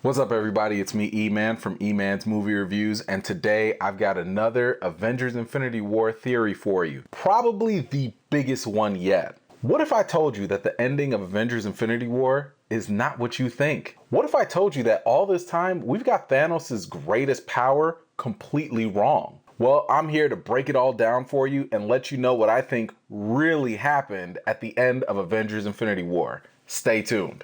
What's up, everybody? It's me, E-Man from E-Man's Movie Reviews, and today I've got another Avengers Infinity War theory for you. Probably the biggest one yet. What if I told you that the ending of Avengers Infinity War is not what you think? What if I told you that all this time we've got Thanos' greatest power completely wrong? Well, I'm here to break it all down for you and let you know what I think really happened at the end of Avengers Infinity War. Stay tuned.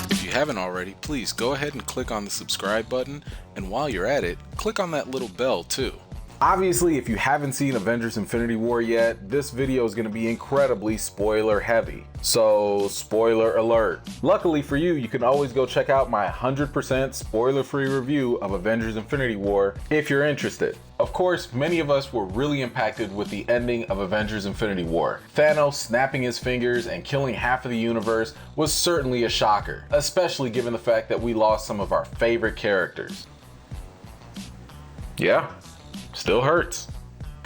If you haven't already, please go ahead and click on the subscribe button, and while you're at it, click on that little bell too. Obviously, if you haven't seen Avengers Infinity War yet, this video is going to be incredibly spoiler heavy. So, spoiler alert. Luckily for you, you can always go check out my 100% spoiler-free review of Avengers Infinity War if you're interested. Of course, many of us were really impacted with the ending of Avengers Infinity War. Thanos snapping his fingers and killing half of the universe was certainly a shocker, especially given the fact that we lost some of our favorite characters. Yeah. Still hurts.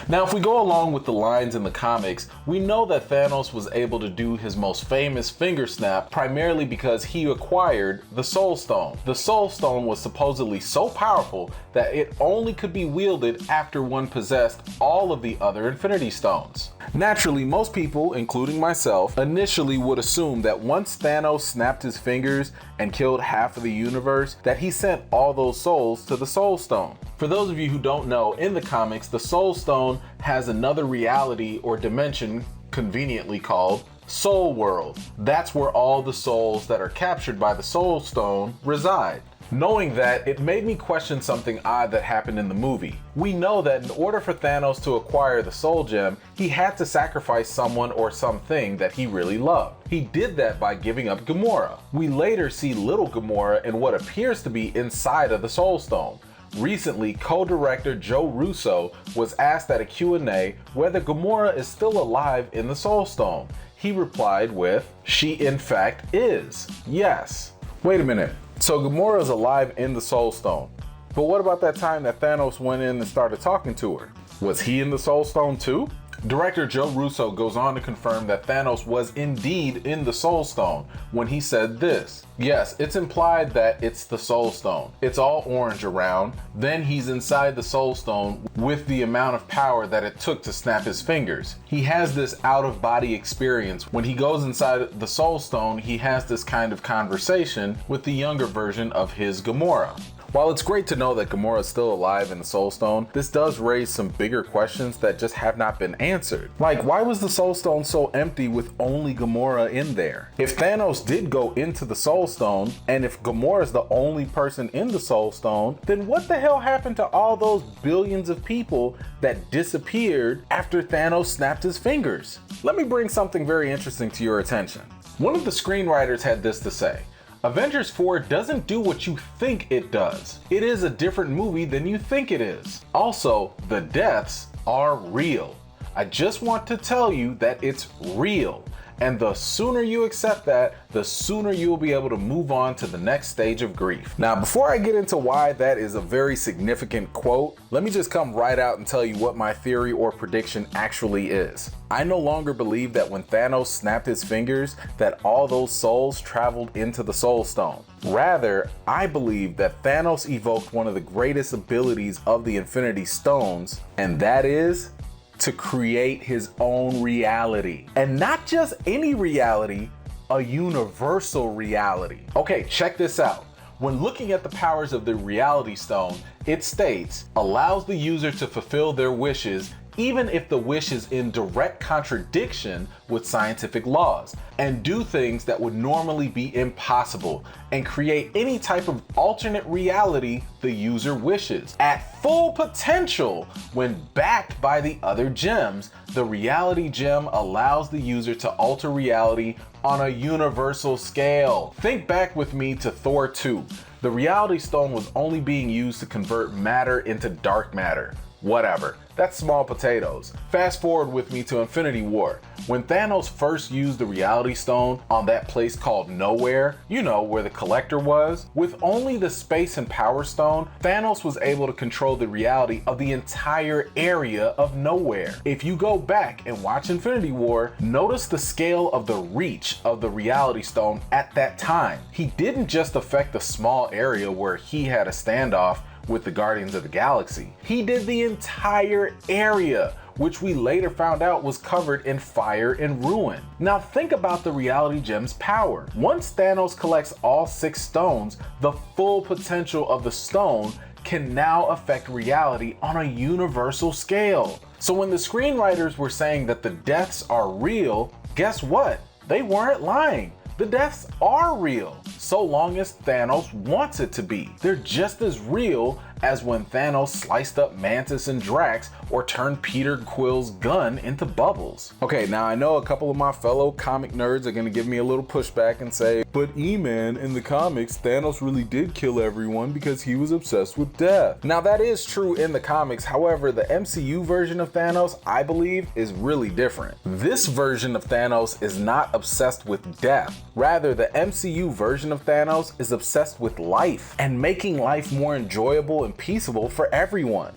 Now, if we go along with the lines in the comics, we know that Thanos was able to do his most famous finger snap primarily because he acquired the Soul Stone. The Soul Stone was supposedly so powerful that it only could be wielded after one possessed all of the other Infinity Stones. Naturally, most people, including myself, initially would assume that once Thanos snapped his fingers and killed half of the universe, that he sent all those souls to the Soul Stone. For those of you who don't know, in the comics, the Soul Stone has another reality or dimension conveniently called Soul World. That's where all the souls that are captured by the Soul Stone reside. Knowing that, it made me question something odd that happened in the movie. We know that in order for Thanos to acquire the Soul Gem, he had to sacrifice someone or something that he really loved. He did that by giving up Gamora. We later see little Gamora in what appears to be inside of the Soul Stone. Recently, co-director Joe Russo was asked at a Q&A whether Gamora is still alive in the Soul Stone. He replied with, "She in fact is, yes." Wait a minute. So Gamora is alive in the Soul Stone. But what about that time that Thanos went in and started talking to her? Was he in the Soul Stone too? Director Joe Russo goes on to confirm that Thanos was indeed in the Soul Stone when he said this. Yes, it's implied that it's the Soul Stone. It's all orange around. Then he's inside the Soul Stone with the amount of power that it took to snap his fingers. He has this out-of-body experience. When he goes inside the Soul Stone, he has this kind of conversation with the younger version of his Gamora. While it's great to know that Gamora is still alive in the Soul Stone, this does raise some bigger questions that just have not been answered. Like, why was the Soul Stone so empty with only Gamora in there? If Thanos did go into the Soul Stone, and if Gamora is the only person in the Soul Stone, then what the hell happened to all those billions of people that disappeared after Thanos snapped his fingers? Let me bring something very interesting to your attention. One of the screenwriters had this to say. Avengers 4 doesn't do what you think it does. It is a different movie than you think it is. Also, the deaths are real. I just want to tell you that it's real. And the sooner you accept that, the sooner you'll be able to move on to the next stage of grief. Now, before I get into why that is a very significant quote, let me just come right out and tell you what my theory or prediction actually is. I no longer believe that when Thanos snapped his fingers, that all those souls traveled into the Soul Stone. Rather, I believe that Thanos evoked one of the greatest abilities of the Infinity Stones, and that is to create his own reality. And not just any reality, a universal reality. Okay, check this out. When looking at the powers of the Reality Stone, it states, allows the user to fulfill their wishes even if the wish is in direct contradiction with scientific laws, and do things that would normally be impossible, and create any type of alternate reality the user wishes. At full potential, when backed by the other gems, the Reality Gem allows the user to alter reality on a universal scale. Think back with me to Thor 2. The Reality Stone was only being used to convert matter into dark matter. Whatever. That's small potatoes. Fast forward with me to Infinity War. When Thanos first used the Reality Stone on that place called Nowhere, you know, where the Collector was, with only the Space and Power Stone, Thanos was able to control the reality of the entire area of Nowhere. If you go back and watch Infinity War, notice the scale of the reach of the Reality Stone at that time. He didn't just affect the small area where he had a standoff with the Guardians of the Galaxy. He did the entire area, which we later found out was covered in fire and ruin. Now think about the reality gem's power. Once Thanos collects all 6 stones, the full potential of the stone can now affect reality on a universal scale. So when the screenwriters were saying that the deaths are real, guess what? They weren't lying. The deaths are real, so long as Thanos wants it to be. They're just as real as when Thanos sliced up Mantis and Drax or turned Peter Quill's gun into bubbles. Okay, now I know a couple of my fellow comic nerds are gonna give me a little pushback and say, but E-Man, in the comics, Thanos really did kill everyone because he was obsessed with death. Now that is true in the comics, however, the MCU version of Thanos, I believe, is really different. This version of Thanos is not obsessed with death. Rather, the MCU version of Thanos is obsessed with life and making life more enjoyable and peaceable for everyone.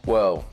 Well,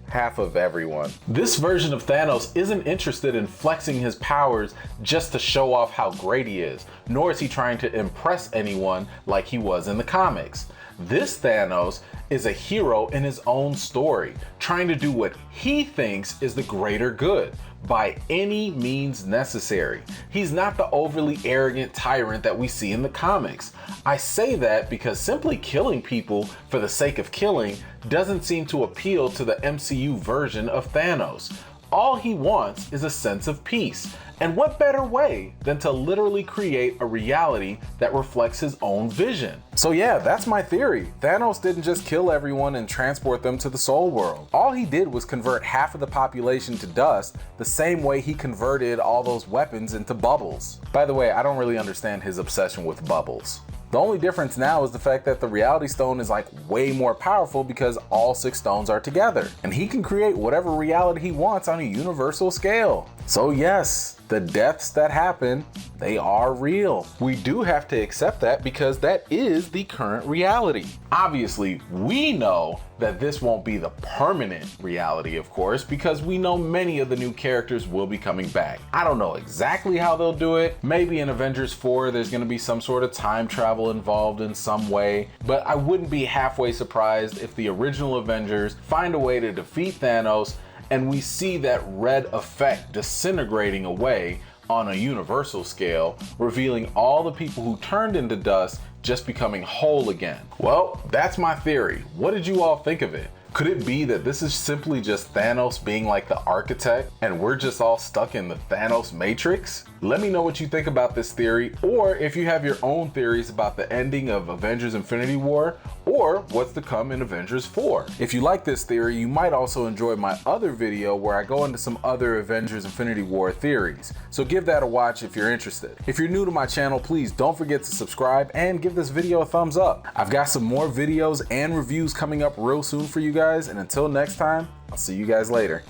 half of everyone. This version of Thanos isn't interested in flexing his powers just to show off how great he is, nor is he trying to impress anyone like he was in the comics. This Thanos is a hero in his own story, trying to do what he thinks is the greater good by any means necessary. He's not the overly arrogant tyrant that we see in the comics. I say that because simply killing people for the sake of killing doesn't seem to appeal to the MCU version of Thanos. All he wants is a sense of peace. And what better way than to literally create a reality that reflects his own vision? So yeah, that's my theory. Thanos didn't just kill everyone and transport them to the Soul World. All he did was convert half of the population to dust, the same way he converted all those weapons into bubbles. By the way, I don't really understand his obsession with bubbles. The only difference now is the fact that the Reality Stone is like way more powerful because all 6 stones are together. And he can create whatever reality he wants on a universal scale. So yes, the deaths that happen, they are real. We do have to accept that because that is the current reality. Obviously, we know that this won't be the permanent reality, of course, because we know many of the new characters will be coming back. I don't know exactly how they'll do it. Maybe in Avengers 4, there's gonna be some sort of time travel involved in some way, but I wouldn't be halfway surprised if the original Avengers find a way to defeat Thanos and we see that red effect disintegrating away on a universal scale, revealing all the people who turned into dust just becoming whole again. Well, that's my theory. What did you all think of it? Could it be that this is simply just Thanos being like the architect and we're just all stuck in the Thanos matrix? Let me know what you think about this theory, or if you have your own theories about the ending of Avengers Infinity War or what's to come in Avengers 4. If you like this theory, you might also enjoy my other video where I go into some other Avengers Infinity War theories. So give that a watch if you're interested. If you're new to my channel, please don't forget to subscribe and give this video a thumbs up. I've got some more videos and reviews coming up real soon for you guys, and until next time, I'll see you guys later.